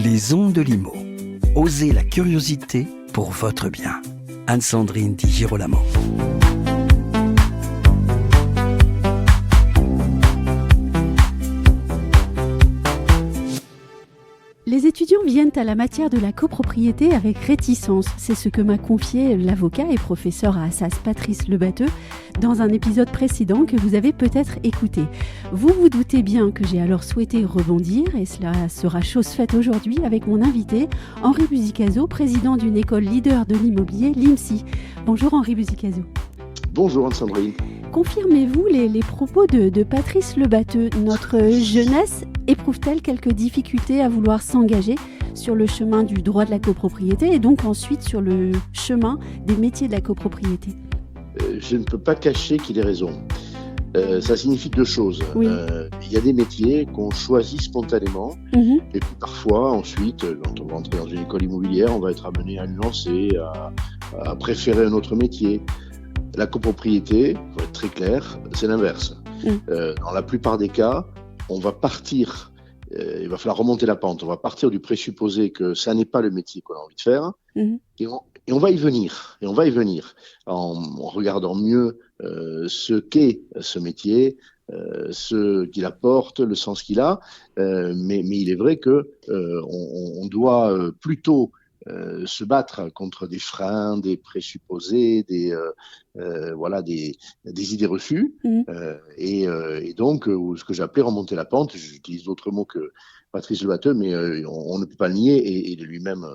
Les ondes de Limo. Osez la curiosité pour votre bien. Anne-Sandrine Di Girolamo. Les étudiants viennent à la matière de la copropriété avec réticence. C'est ce que m'a confié l'avocat et professeur à Assas Patrice Lebatteux dans un épisode précédent que vous avez peut-être écouté. Vous vous doutez bien que j'ai alors souhaité rebondir et cela sera chose faite aujourd'hui avec mon invité Henri Buzicazo, président d'une école leader de l'immobilier, l'IMSI. Bonjour Henri Buzicazo. Bonjour Anne-Sandrine. Confirmez-vous les propos de Patrice Lebatteux? Notre jeunesse éprouve-t-elle quelques difficultés à vouloir s'engager sur le chemin du droit de la copropriété et donc ensuite sur le chemin des métiers de la copropriété? Je ne peux pas cacher qu'il ait raison. Ça signifie deux choses. Oui. Il y a des métiers qu'on choisit spontanément et puis parfois ensuite, quand on va entrer dans une école immobilière, on va être amené à nuancer, à préférer un autre métier. La copropriété, pour être très clair, c'est l'inverse. Dans la plupart des cas, on va partir, il va falloir remonter la pente, on va partir du présupposé que ça n'est pas le métier qu'on a envie de faire, et on va y venir, en regardant mieux ce qu'est ce métier, ce qu'il apporte, le sens qu'il a, mais il est vrai que on doit plutôt se battre contre des freins, des présupposés, des idées reçues, et donc ce que j'ai appelé remonter la pente. J'utilise d'autres mots que Patrice Lebatteux, mais on ne peut pas le nier, et il est lui-même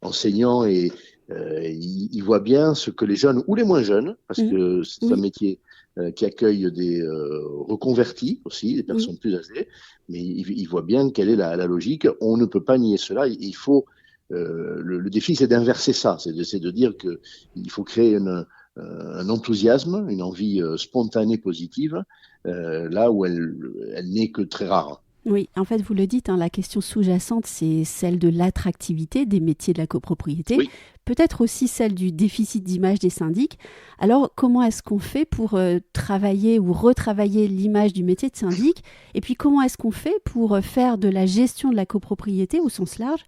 enseignant, et il voit bien ce que les jeunes ou les moins jeunes, parce que c'est un métier qui accueille des reconvertis aussi, des personnes plus âgées, mais il voit bien quelle est la logique. On ne peut pas nier cela. Il faut le défi, c'est d'inverser ça, c'est de dire qu'il faut créer un enthousiasme, une envie spontanée, positive, là où elle n'est que très rare. Oui, en fait, vous le dites, la question sous-jacente, c'est celle de l'attractivité des métiers de la copropriété, peut-être aussi celle du déficit d'image des syndics. Alors, comment est-ce qu'on fait pour travailler ou retravailler l'image du métier de syndic? Et puis, comment est-ce qu'on fait pour faire de la gestion de la copropriété, au sens large,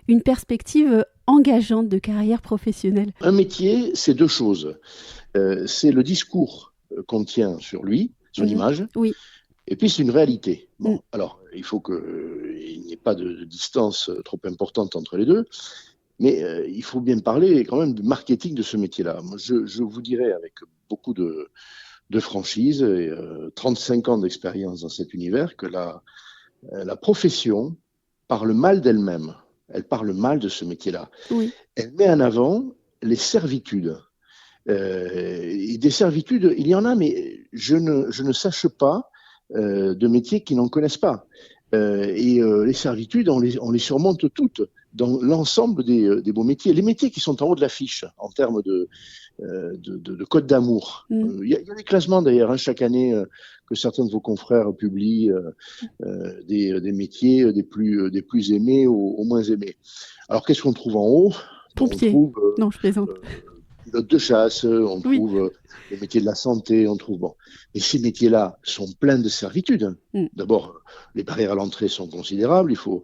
une perspective engageante de carrière professionnelle? Un métier, c'est deux choses. C'est le discours qu'on tient sur lui, son image, et puis c'est une réalité. Alors, il faut qu'il n'y ait pas de distance trop importante entre les deux, mais il faut bien parler quand même du marketing de ce métier-là. Moi, je vous dirais avec beaucoup de franchise et 35 ans d'expérience dans cet univers que la profession parle mal d'elle-même. Elle parle mal de ce métier-là. Elle met en avant les servitudes. Et des servitudes, il y en a, mais je ne sache pas de métiers qui n'en connaissent pas. Les servitudes, on les surmonte toutes dans l'ensemble des beaux métiers. Les métiers qui sont en haut de l'affiche en termes de code d'amour. Il y a des classements d'ailleurs chaque année que certains de vos confrères publient des métiers des plus aimés aux moins aimés. Alors qu'est-ce qu'on trouve en haut? Pompier. Non, je plaisante. Pilote de chasse, on trouve les métiers de la santé, on trouve Et ces métiers-là sont pleins de servitudes. D'abord, les barrières à l'entrée sont considérables, il faut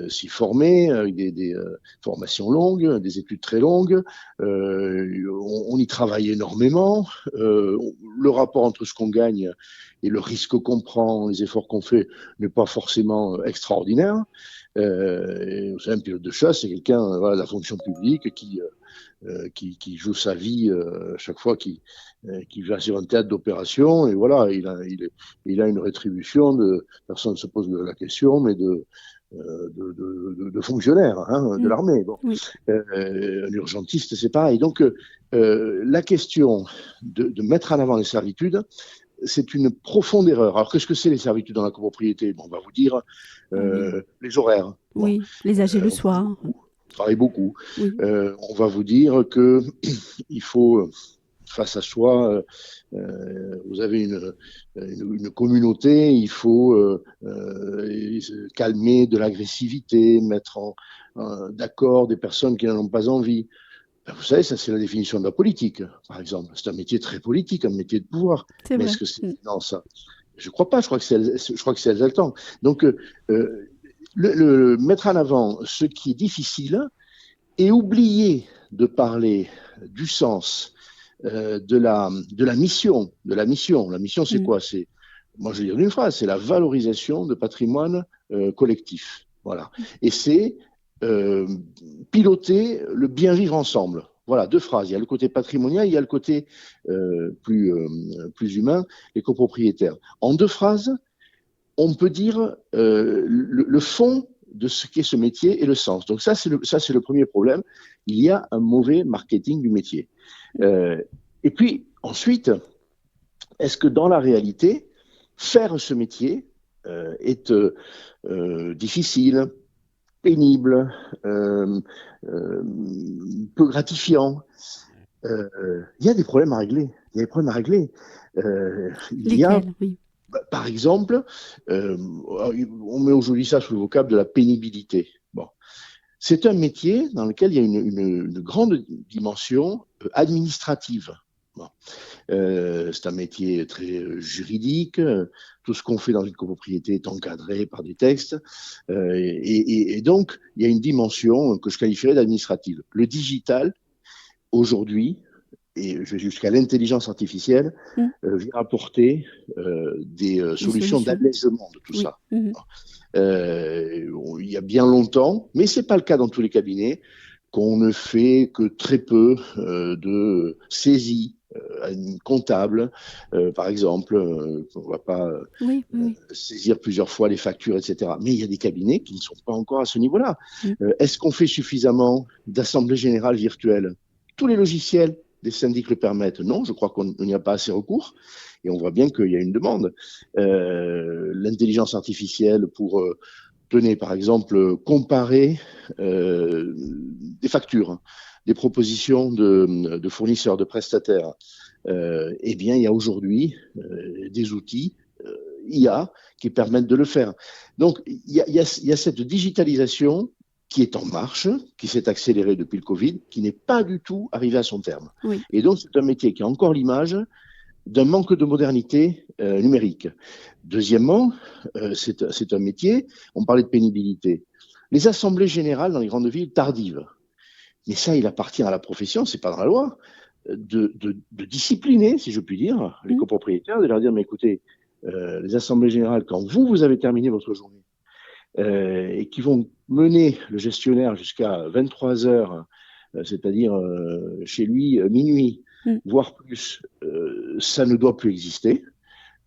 s'y former avec des formations longues, des études très longues. On y travaille énormément. Le rapport entre ce qu'on gagne et le risque qu'on prend, les efforts qu'on fait, n'est pas forcément extraordinaire. Vous savez, un pilote de chasse, c'est quelqu'un de la fonction publique qui joue sa vie chaque fois qu'il va sur un théâtre d'opération, et voilà, il a une rétribution personne ne se pose la question, mais de fonctionnaire de l'armée. Un urgentiste, c'est pareil. Donc la question de mettre en avant les servitudes, c'est une profonde erreur. Alors qu'est-ce que c'est les servitudes dans la copropriété? On va vous dire les horaires. Les âgés le soir. On travaille beaucoup. On va vous dire que il faut, face à soi, vous avez une communauté, il faut calmer de l'agressivité, mettre d'accord des personnes qui n'en ont pas envie. Vous savez, ça c'est la définition de la politique, par exemple. C'est un métier très politique, un métier de pouvoir. Mais est-ce que c'est ça? Je crois pas. Je crois que c'est exaltant. Donc mettre en avant ce qui est difficile et oublier de parler du sens de la mission. La mission, c'est quoi? Moi, je vais dire d'une phrase, c'est la valorisation de patrimoine collectif. Voilà. Et c'est piloter le bien vivre ensemble. Voilà, 2 phrases. Il y a le côté patrimonial, il y a le côté plus humain, les copropriétaires. En 2 phrases, on peut dire le fond de ce qu'est ce métier et le sens. Donc ça, c'est le premier problème. Il y a un mauvais marketing du métier. Et puis, ensuite, est-ce que dans la réalité, faire ce métier est difficile, pénible, peu gratifiant? Il y a des problèmes à régler. Lesquels, oui. Par exemple, on met aujourd'hui ça sous le vocable de la pénibilité. Bon. C'est un métier dans lequel il y a une grande dimension administrative. Bon. C'est un métier très juridique. Tout ce qu'on fait dans une copropriété est encadré par des textes. Et donc, il y a une dimension que je qualifierais d'administrative. Le digital, aujourd'hui, et je vais jusqu'à l'intelligence artificielle, vient apporter des solutions d'allègement de tout ça. Il y a bien longtemps, mais ce n'est pas le cas dans tous les cabinets, qu'on ne fait que très peu de saisies comptables, par exemple. On ne va pas saisir plusieurs fois les factures, etc. Mais il y a des cabinets qui ne sont pas encore à ce niveau-là. Est-ce qu'on fait suffisamment d'assemblées générales virtuelles? Tous les logiciels des syndics le permettent? Non, je crois qu'on n'y a pas assez recours. Et on voit bien qu'il y a une demande. L'intelligence artificielle pour, tenez, par exemple, comparer des factures, des propositions de fournisseurs, de prestataires. Eh bien, il y a aujourd'hui des outils IA qui permettent de le faire. Donc, il y a cette digitalisation qui est en marche, qui s'est accélérée depuis le Covid, qui n'est pas du tout arrivée à son terme. Oui. Et donc, c'est un métier qui a encore l'image d'un manque de modernité numérique. Deuxièmement, c'est un métier, on parlait de pénibilité. Les assemblées générales dans les grandes villes tardives. Mais ça, il appartient à la profession, c'est pas dans la loi, de discipliner, si je puis dire, les copropriétaires, de leur dire, mais écoutez, les assemblées générales, quand vous avez terminé votre journée, et qui vont mener le gestionnaire jusqu'à 23 heures, c'est-à-dire chez lui minuit, voire plus, ça ne doit plus exister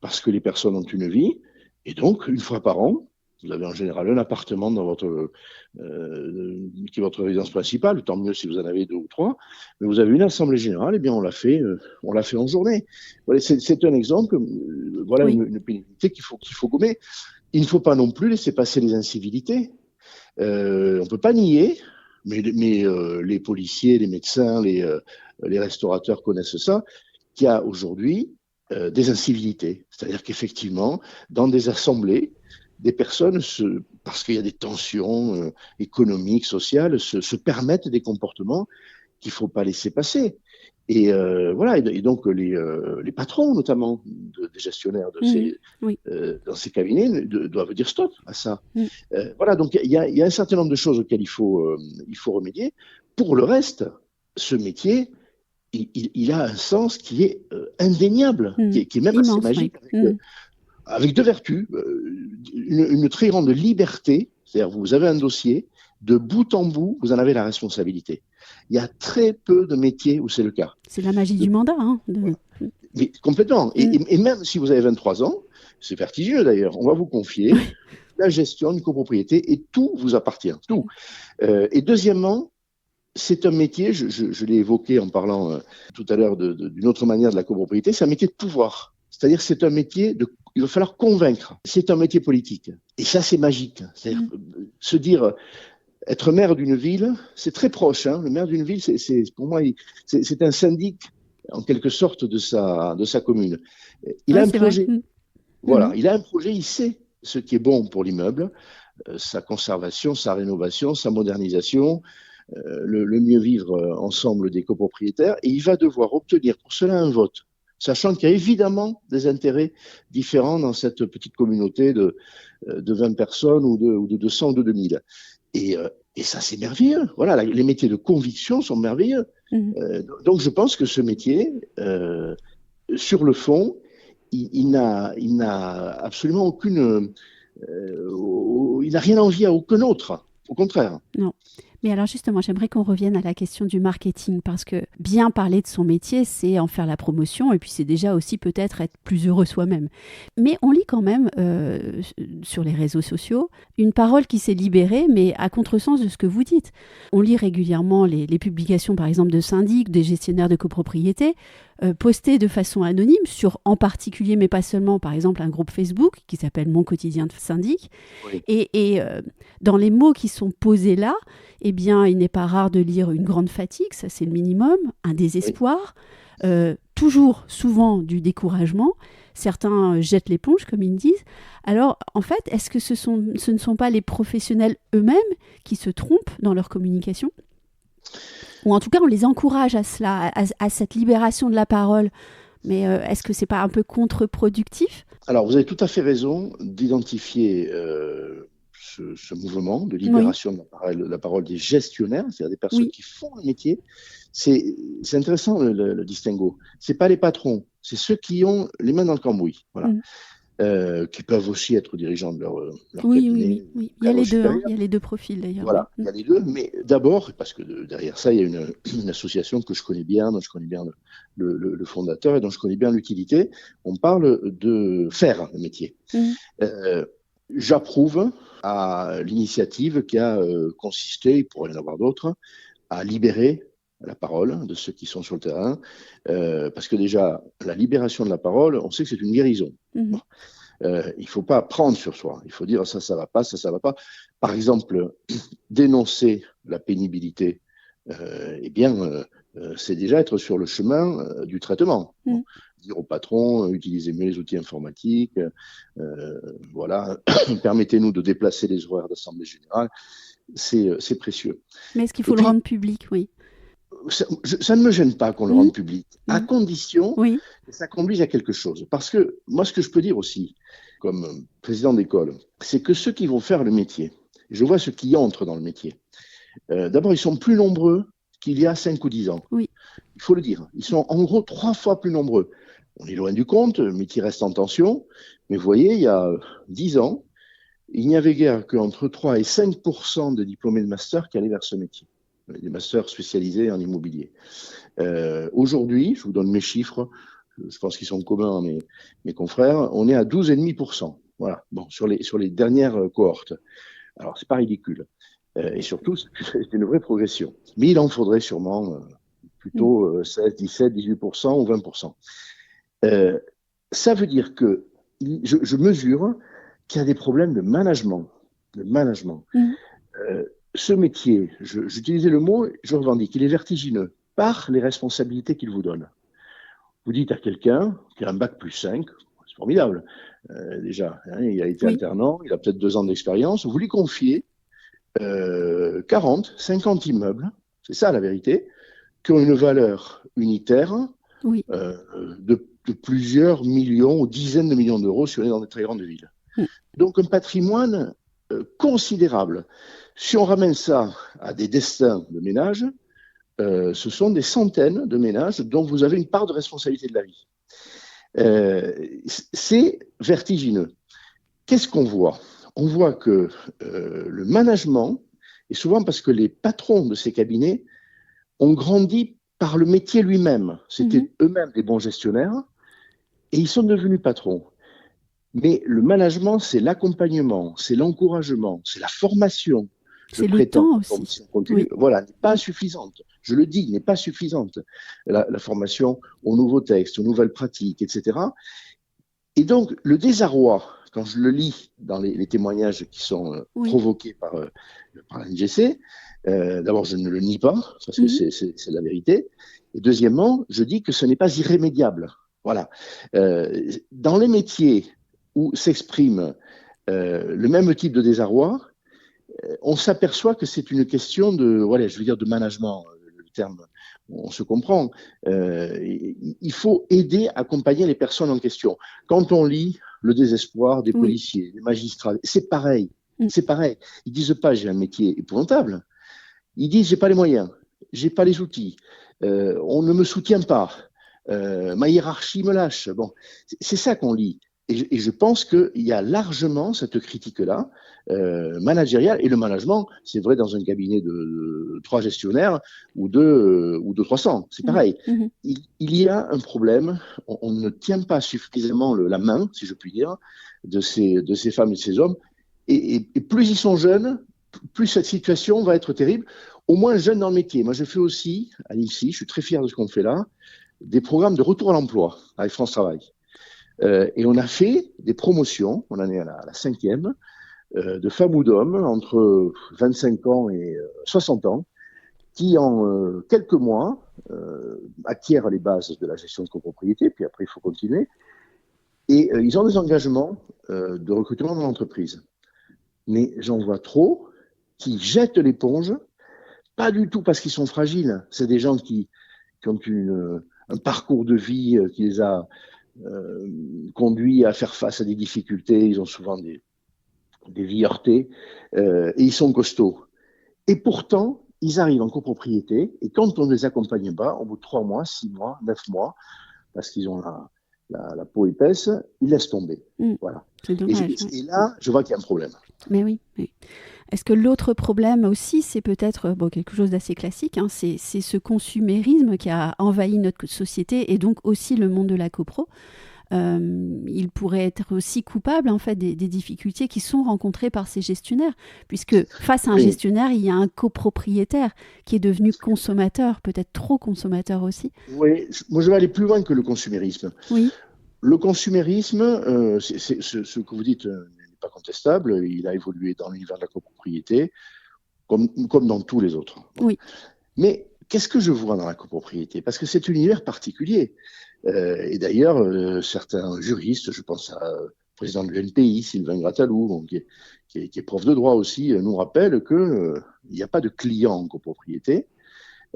parce que les personnes ont une vie et donc une fois par an, vous avez en général un appartement dans votre qui est votre résidence principale, tant mieux si vous en avez 2 ou 3, mais vous avez une assemblée générale, et bien on l'a fait en journée. Voilà, c'est un exemple, voilà une pénibilité qu'il faut gommer. Il ne faut pas non plus laisser passer les incivilités. On ne peut pas nier, mais les policiers, les médecins, les restaurateurs connaissent ça, qu'il y a aujourd'hui des incivilités. C'est-à-dire qu'effectivement, dans des assemblées, des personnes, parce qu'il y a des tensions économiques, sociales, se permettent des comportements qu'il ne faut pas laisser passer. Et voilà, et donc les patrons notamment des gestionnaires dans ces cabinets doivent dire stop à ça. Voilà, donc il y a un certain nombre de choses auxquelles il faut remédier. Pour le reste, ce métier, il a un sens qui est indéniable, qui est même immense, assez magique, avec 2 vertus, une très grande liberté, c'est-à-dire vous avez un dossier, de bout en bout, vous en avez la responsabilité. Il y a très peu de métiers où c'est le cas. C'est la magie du mandat. Mais complètement. Et même si vous avez 23 ans, c'est vertigineux d'ailleurs, on va vous confier la gestion d'une copropriété et tout vous appartient. Tout. Et deuxièmement, c'est un métier, je l'ai évoqué en parlant tout à l'heure d'une autre manière de la copropriété, c'est un métier de pouvoir. C'est-à-dire que c'est un métier il va falloir convaincre. C'est un métier politique. Et ça, c'est magique. C'est-à-dire se dire... Être maire d'une ville, c'est très proche. Le maire d'une ville, pour moi, c'est un syndic, en quelque sorte, de sa commune. Il a un projet. Voilà, il a un projet, il sait ce qui est bon pour l'immeuble, sa conservation, sa rénovation, sa modernisation, le mieux vivre ensemble des copropriétaires, et il va devoir obtenir pour cela un vote. sachant qu'il y a évidemment des intérêts différents dans cette petite communauté de 20 personnes ou de 200 ou de 2000. Et ça, c'est merveilleux. Voilà, les métiers de conviction sont merveilleux. Donc, je pense que ce métier, sur le fond, il n'a absolument aucune... il n'a rien envie à aucun autre. Au contraire. Non. Mais alors justement, j'aimerais qu'on revienne à la question du marketing, parce que bien parler de son métier, c'est en faire la promotion, et puis c'est déjà aussi peut-être être plus heureux soi-même. Mais on lit quand même sur les réseaux sociaux une parole qui s'est libérée, mais à contresens de ce que vous dites. On lit régulièrement les publications, par exemple, de syndics, des gestionnaires de copropriété, postées de façon anonyme sur, en particulier, mais pas seulement, par exemple, un groupe Facebook qui s'appelle Mon quotidien de syndic. Oui. Et dans les mots qui sont posés là, eh bien, il n'est pas rare de lire une grande fatigue, ça c'est le minimum, un désespoir, toujours, souvent du découragement. Certains jettent l'éponge, comme ils disent. Alors, en fait, est-ce que ce ne sont pas les professionnels eux-mêmes qui se trompent dans leur communication ? Ou en tout cas, on les encourage à cela, à cette libération de la parole. Mais est-ce que ce n'est pas un peu contre-productif ? Alors, vous avez tout à fait raison d'identifier ce mouvement de libération de la parole des gestionnaires, c'est-à-dire des personnes qui font le métier. C'est intéressant le distinguo. Ce n'est pas les patrons, c'est ceux qui ont les mains dans le cambouis. Voilà. Qui peuvent aussi être dirigeants de leur cabinet. Oui. Il y a les deux, il y a les deux profils d'ailleurs. Voilà, il y a les deux, mais d'abord, parce que derrière ça, il y a une association que je connais bien, dont je connais bien le fondateur et dont je connais bien l'utilité. On parle de faire le métier. J'approuve à l'initiative qui a consisté, il pourrait y en avoir d'autres, à libérer la parole de ceux qui sont sur le terrain, parce que déjà, la libération de la parole, on sait que c'est une guérison. Bon. Il ne faut pas prendre sur soi, il faut dire ça va pas, ça va pas. Par exemple, dénoncer la pénibilité, c'est déjà être sur le chemin du traitement. Bon. Dire au patron, utilisez mieux les outils informatiques, voilà, permettez-nous de déplacer les horaires d'assemblée générale, c'est précieux. Mais est-ce qu'il faut le rendre public, oui? Ça ne me gêne pas qu'on le rende public, à condition que ça conduise à quelque chose. Parce que moi, ce que je peux dire aussi, comme président d'école, c'est que ceux qui vont faire le métier, je vois ceux qui entrent dans le métier, d'abord, ils sont plus nombreux qu'il y a 5 ou 10 ans. Oui. Il faut le dire. Ils sont en gros 3 fois plus nombreux. On est loin du compte, le métier reste en tension. Mais vous voyez, il y a 10 ans, il n'y avait guère qu'entre 3 et 5% de diplômés de master qui allaient vers ce métier. Des masters spécialisés en immobilier. Aujourd'hui, je vous donne mes chiffres, je pense qu'ils sont communs à mes confrères, on est à 12,5%. Voilà, bon, sur les dernières cohortes. Alors, c'est pas ridicule. Et surtout, c'est une vraie progression. Mais il en faudrait sûrement plutôt 16, 17, 18% ou 20%. Ça veut dire que je mesure qu'il y a des problèmes de management. Ce métier, j'utilisais le mot, je revendique, il est vertigineux par les responsabilités qu'il vous donne. Vous dites à quelqu'un qui a un bac plus 5, c'est formidable, déjà, hein, il a été alternant, il a peut-être 2 ans d'expérience, vous lui confiez 40, 50 immeubles, c'est ça la vérité, qui ont une valeur unitaire de plusieurs millions ou dizaines de millions d'euros si on est dans des très grandes villes. Donc un patrimoine considérable. Si on ramène ça à des destins de ménages, ce sont des centaines de ménages dont vous avez une part de responsabilité de la vie. C'est vertigineux. Qu'est-ce qu'on voit ? On voit que le management, et souvent parce que les patrons de ces cabinets ont grandi par le métier lui-même. C'était eux-mêmes des bons gestionnaires et ils sont devenus patrons. Mais le management, c'est l'accompagnement, c'est l'encouragement, c'est la formation. C'est le temps aussi. Voilà, n'est pas suffisante. Je le dis, n'est pas suffisante. La formation aux nouveaux textes, aux nouvelles pratiques, etc. Et donc, le désarroi, quand je le lis dans les témoignages qui sont provoqués par l'NGC, d'abord, je ne le nie pas, parce que c'est la vérité. Et deuxièmement, je dis que ce n'est pas irrémédiable. Voilà. Dans les métiers où s'exprime le même type de désarroi, on s'aperçoit que c'est une question de management. Le terme on se comprend. Il faut aider, accompagner les personnes en question. Quand on lit le désespoir des policiers, des magistrats, c'est pareil. C'est pareil. Ils disent pas j'ai un métier épouvantable. Ils disent j'ai pas les moyens, j'ai pas les outils, on ne me soutient pas, ma hiérarchie me lâche. Bon, c'est ça qu'on lit. Et je pense qu'il y a largement cette critique-là, managériale. Et le management, c'est vrai dans un cabinet de 3 gestionnaires ou de 300, c'est pareil. Il y a un problème, on ne tient pas suffisamment la main, si je puis dire, de ces femmes et de ces hommes. Et plus ils sont jeunes, plus cette situation va être terrible. Au moins jeunes dans le métier. Moi, je fais aussi, à l'INSI, je suis très fier de ce qu'on fait là, des programmes de retour à l'emploi avec France Travail. Et on a fait des promotions, on en est à la 5e, de femmes ou d'hommes entre 25 ans et 60 ans, qui en quelques mois acquièrent les bases de la gestion de copropriété, puis après il faut continuer, et ils ont des engagements de recrutement dans l'entreprise. Mais j'en vois trop qui jettent l'éponge, pas du tout parce qu'ils sont fragiles, c'est des gens qui ont un parcours de vie qui les a conduits à faire face à des difficultés, ils ont souvent des vies heurtées, et ils sont costauds. Et pourtant, ils arrivent en copropriété, et quand on ne les accompagne pas, au bout de 3 mois, 6 mois, 9 mois, parce qu'ils ont la peau épaisse, ils laissent tomber. Voilà. C'est dommage, et là, je vois qu'il y a un problème. Mais oui. Est-ce que l'autre problème aussi, c'est peut-être quelque chose d'assez classique, hein, c'est ce consumérisme qui a envahi notre société et donc aussi le monde de la copro. Il pourrait être aussi coupable en fait des difficultés qui sont rencontrées par ces gestionnaires, puisque face à un gestionnaire, il y a un copropriétaire qui est devenu consommateur, peut-être trop consommateur aussi. Oui, moi je vais aller plus loin que le consumérisme. Oui. Le consumérisme, ce que vous dites n'est pas contestable, il a évolué dans l'univers de la copropriété, comme dans tous les autres. Oui. Mais qu'est-ce que je vois dans la copropriété? Parce que c'est un univers particulier. Et d'ailleurs, certains juristes, je pense à le président de l'UNPI, Sylvain Grattalou, qui est prof de droit aussi, nous rappelle qu'il n'y a pas de client en copropriété.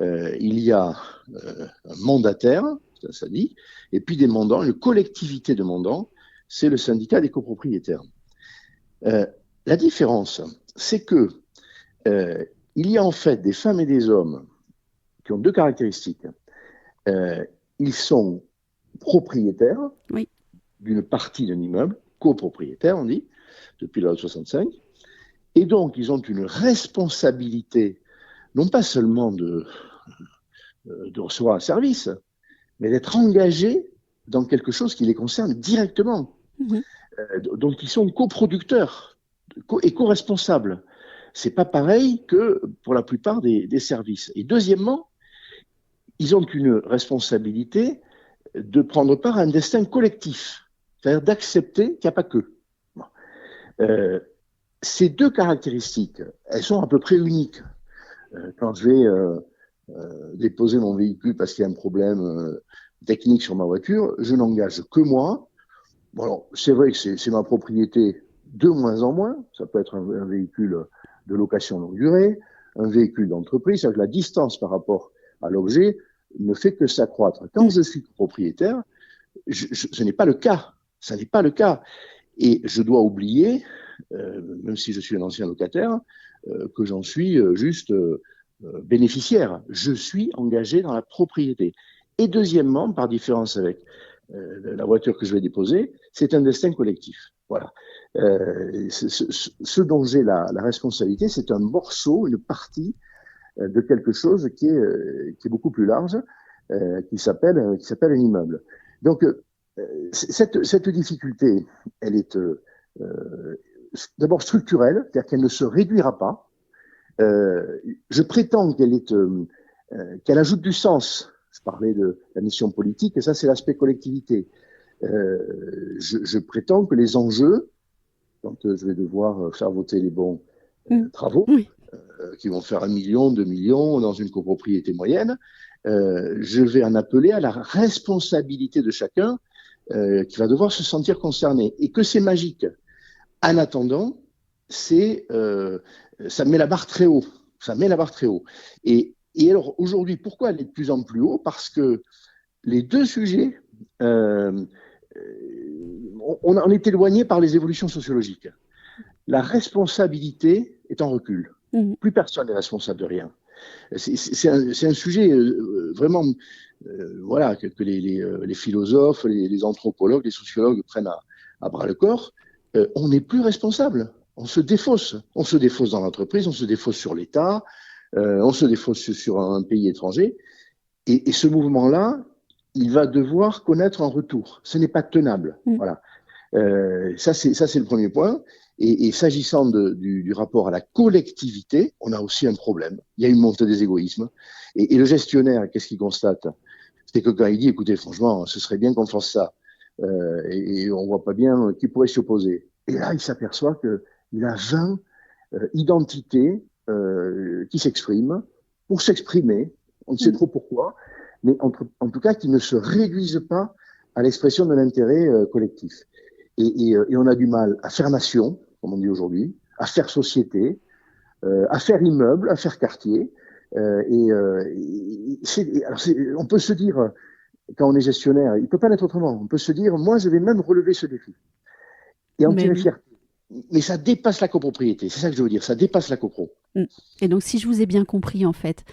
Il y a un mandataire, ça dit, et puis des mandants, une collectivité de mandants, c'est le syndicat des copropriétaires. La différence, c'est que il y a en fait des femmes et des hommes qui ont 2 caractéristiques. Ils sont propriétaires d'une partie d'un immeuble, copropriétaires, on dit, depuis la loi de 65, et donc ils ont une responsabilité, non pas seulement de recevoir un service, mais d'être engagés dans quelque chose qui les concerne directement. Donc ils sont coproducteurs et co-responsables. C'est pas pareil que pour la plupart des services. Et deuxièmement, ils ont une responsabilité de prendre part à un destin collectif, c'est-à-dire d'accepter qu'il n'y a pas qu'eux. Ces 2 caractéristiques, elles sont à peu près uniques. Quand je vais déposer mon véhicule parce qu'il y a un problème technique sur ma voiture, je n'engage que moi. Bon, alors, c'est vrai que c'est ma propriété de moins en moins. Ça peut être un véhicule de location longue durée, un véhicule d'entreprise, c'est-à-dire que la distance par rapport à l'objet ne fait que s'accroître. Quand je suis propriétaire, ce n'est pas le cas. Ça n'est pas le cas. Et je dois oublier, même si je suis un ancien locataire, que j'en suis juste bénéficiaire. Je suis engagé dans la propriété. Et deuxièmement, par différence avec la voiture que je vais déposer, c'est un destin collectif. Voilà. Ce dont j'ai la responsabilité, c'est un morceau, une partie de quelque chose qui est beaucoup plus large, qui s'appelle un immeuble. Donc, cette difficulté, elle est d'abord structurelle, c'est-à-dire qu'elle ne se réduira pas. Je prétends qu'elle ajoute du sens. Je parlais de la mission politique, et ça, c'est l'aspect collectivité. Je prétends que les enjeux, quand je vais devoir faire voter les bons travaux, qui vont faire 1 million, 2 millions dans une copropriété moyenne, je vais en appeler à la responsabilité de chacun qui va devoir se sentir concerné. Et que c'est magique. En attendant, ça met la barre très haut. Ça met la barre très haut. Et Et alors, aujourd'hui, pourquoi elle est de plus en plus haut? Parce que les deux sujets, on est éloigné par les évolutions sociologiques. La responsabilité est en recul. Plus personne n'est responsable de rien. C'est un sujet vraiment, voilà, que les philosophes, les anthropologues, les sociologues prennent à bras le corps. On n'est plus responsable. On se défausse. On se défausse dans l'entreprise, on se défausse sur l'État, on se défausse sur un pays étranger. Et ce mouvement-là, il va devoir connaître un retour. Ce n'est pas tenable. Voilà. Ça, c'est le premier point. Et s'agissant du rapport à la collectivité, on a aussi un problème. Il y a une montée des égoïsmes. Et le gestionnaire, qu'est-ce qu'il constate? C'est que quand il dit, écoutez, franchement, ce serait bien qu'on fasse ça, et on voit pas bien qui pourrait s'y opposer. Et là, il s'aperçoit qu'il a 20 identités qui s'expriment pour s'exprimer. On ne sait trop pourquoi, mais en tout cas, qui ne se réduisent pas à l'expression de l'intérêt collectif. Et on a du mal à faire nation, comme on dit aujourd'hui, à faire société, à faire immeuble, à faire quartier. On peut se dire, quand on est gestionnaire, il ne peut pas l'être autrement. On peut se dire, moi, je vais même relever ce défi et en tirer fierté. Mais ça dépasse la copropriété. C'est ça que je veux dire. Ça dépasse la copro. Et donc, si je vous ai bien compris, en fait,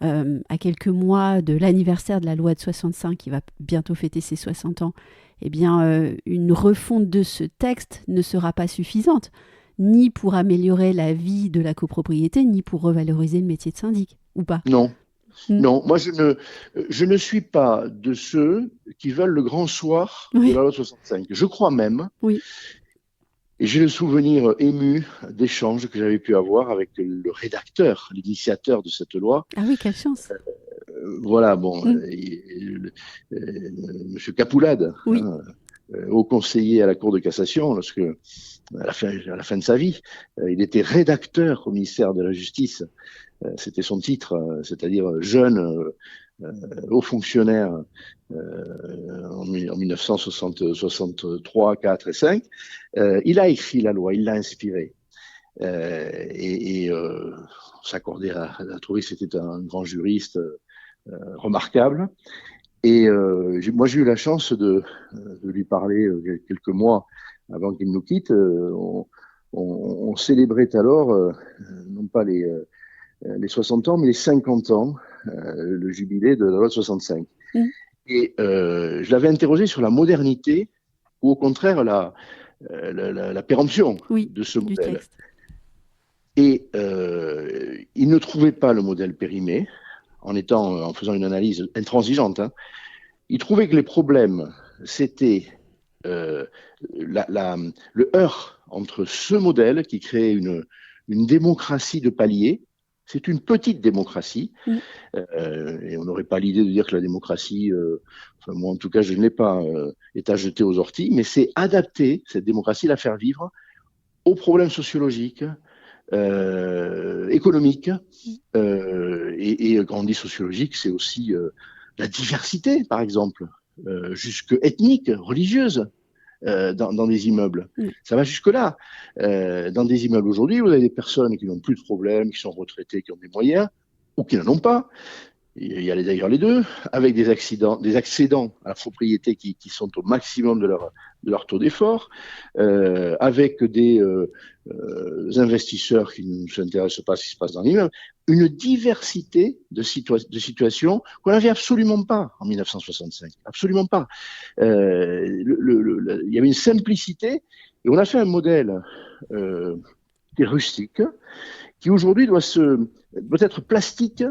à quelques mois de l'anniversaire de la loi de 65, qui va bientôt fêter ses 60 ans, eh bien, une refonte de ce texte ne sera pas suffisante, ni pour améliorer la vie de la copropriété, ni pour revaloriser le métier de syndic, ou pas? Non. Non, moi je ne suis pas de ceux qui veulent le grand soir de la loi 65. Je crois même, et j'ai le souvenir ému d'échanges que j'avais pu avoir avec le rédacteur, l'initiateur de cette loi. Ah oui, quelle chance. Voilà, bon, Monsieur Capoulade, haut conseiller à la Cour de cassation, lorsque à la fin de sa vie, il était rédacteur au ministère de la Justice. C'était son titre, c'est-à-dire jeune haut fonctionnaire en 1963, 4 et 5. Il a écrit la loi, il l'a inspirée. On s'accordait à trouver que c'était un grand juriste remarquable. Et moi, j'ai eu la chance de lui parler quelques mois avant qu'il nous quitte. On célébrait alors, non pas les 60 ans, mais les 50 ans, le jubilé de la loi de 65. Et je l'avais interrogé sur la modernité ou au contraire la péremption de ce modèle. Et il ne trouvait pas le modèle périmé, en faisant une analyse intransigeante. Il trouvait que les problèmes, c'était le heurt entre ce modèle qui créait une démocratie de palier. C'est une petite démocratie, et on n'aurait pas l'idée de dire que la démocratie, moi en tout cas je ne l'ai pas, est à jeter aux orties, mais c'est adapter cette démocratie, la faire vivre aux problèmes sociologiques, économiques, et quand on dit sociologique, c'est aussi la diversité, par exemple, jusque ethnique, religieuse. Dans des immeubles. Ça va jusque-là. Dans des immeubles aujourd'hui, vous avez des personnes qui n'ont plus de problèmes, qui sont retraitées, qui ont des moyens, ou qui n'en ont pas. Il y a d'ailleurs les deux, avec des accédants à la propriété qui sont au maximum de leur taux d'effort, avec des investisseurs qui ne s'intéressent pas à ce qui se passe dans l'immeuble. Une diversité de situations qu'on n'avait absolument pas en 1965. Absolument pas. Il y avait une simplicité et on a fait un modèle qui est rustique, qui aujourd'hui doit être plastique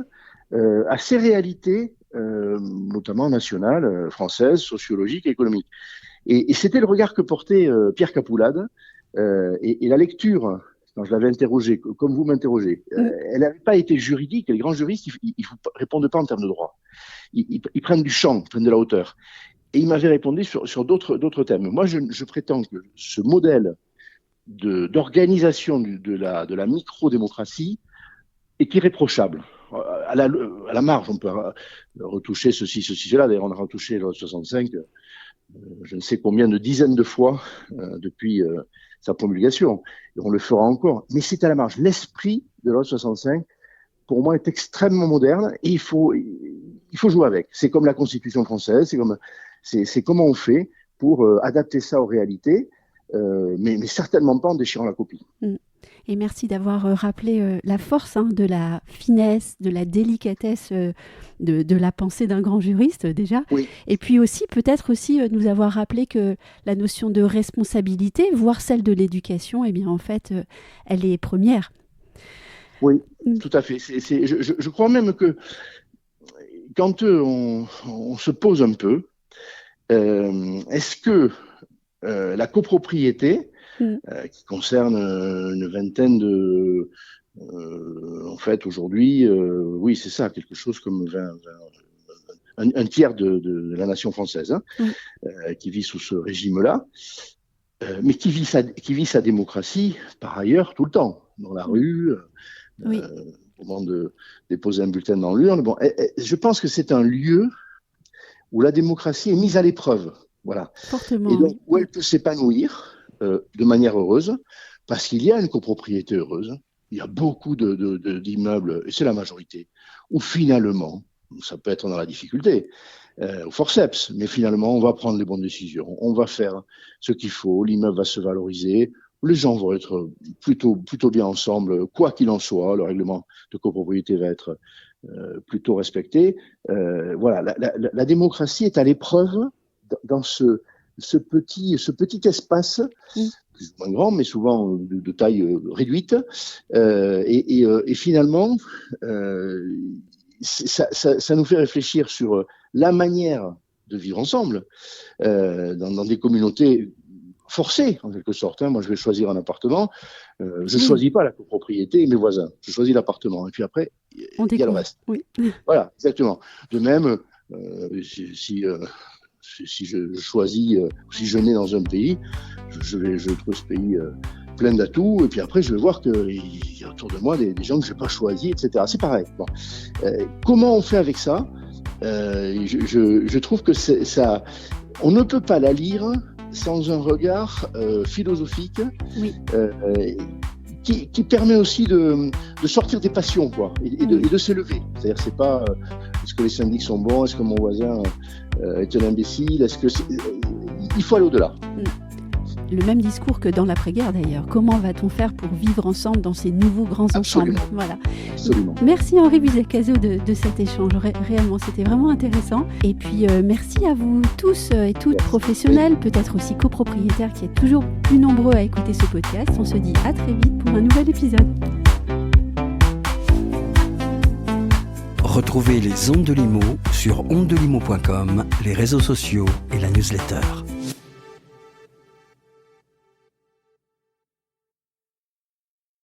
à ces réalités, notamment nationales, françaises, sociologiques et économiques. Et c'était le regard que portait Pierre Capoulade, et la lecture, quand je l'avais interrogé, comme vous m'interrogez, elle n'avait pas été juridique. Les grands juristes, ils ne répondent pas en termes de droit. Ils prennent du champ, ils prennent de la hauteur. Et il m'avait répondu sur d'autres thèmes. Moi, je prétends que ce modèle d'organisation de la micro-démocratie est irréprochable. À la marge, on peut retoucher ceci, cela. D'ailleurs, on a retouché la loi 65, je ne sais combien de dizaines de fois depuis sa promulgation. Et on le fera encore. Mais c'est à la marge. L'esprit de la loi 65 pour moi, est extrêmement moderne et il faut jouer avec. C'est comme la Constitution française, c'est comment on fait pour adapter ça aux réalités, mais certainement pas en déchirant la copie. Et merci d'avoir rappelé la force de la finesse, de la délicatesse de la pensée d'un grand juriste déjà. Oui. Et puis aussi, peut-être aussi nous avoir rappelé que la notion de responsabilité, voire celle de l'éducation, eh bien en fait, elle est première. Oui, tout à fait. Je crois même que quand on se pose un peu, est-ce que la copropriété, qui concerne une vingtaine de... en fait, aujourd'hui, oui, c'est ça, quelque chose comme un tiers de la nation française qui vit sous ce régime-là, mais qui vit sa démocratie, par ailleurs, tout le temps, dans la rue, au moment de déposer un bulletin dans l'urne. Bon, je pense que c'est un lieu où la démocratie est mise à l'épreuve. Voilà. Fortement, et donc, où elle peut s'épanouir de manière heureuse, parce qu'il y a une copropriété heureuse. Il y a beaucoup d'immeubles, et c'est la majorité, où finalement, ça peut être dans la difficulté, au forceps, mais finalement, on va prendre les bonnes décisions, on va faire ce qu'il faut, l'immeuble va se valoriser, les gens vont être plutôt bien ensemble, quoi qu'il en soit, le règlement de copropriété va être plutôt respecté. Voilà, la démocratie est à l'épreuve dans ce petit espace, plus ou moins grand, mais souvent de taille réduite, et finalement, ça nous fait réfléchir sur la manière de vivre ensemble dans des communautés forcées, en quelque sorte. Moi, je vais choisir un appartement, je choisis pas la copropriété et mes voisins, je choisis l'appartement, et puis après, il y a le reste. Oui. Voilà, exactement. De même, si je choisis, si je nais dans un pays, je trouve ce pays plein d'atouts, et puis après je vais voir qu'il y a autour de moi des gens que je n'ai pas choisis, etc. C'est pareil. Bon. Comment on fait avec ça? Je trouve que ça, on ne peut pas la lire sans un regard philosophique qui permet aussi de sortir des passions, quoi, et de s'élever. C'est-à-dire, c'est pas est-ce que les syndics sont bons, est-ce que mon voisin est un imbécile, il faut aller au-delà. Le même discours que dans l'après-guerre d'ailleurs. Comment va-t-on faire pour vivre ensemble dans ces nouveaux grands ensembles? Voilà. Absolument. Merci Henri Buzzet-Cazot de cet échange. Réellement, c'était vraiment intéressant. Et puis, merci à vous tous et toutes, professionnels, peut-être aussi copropriétaires qui êtes toujours plus nombreux à écouter ce podcast. On se dit à très vite pour un nouvel épisode. Retrouvez les Ondes de Limo sur ondedelimo.com, les réseaux sociaux et la newsletter.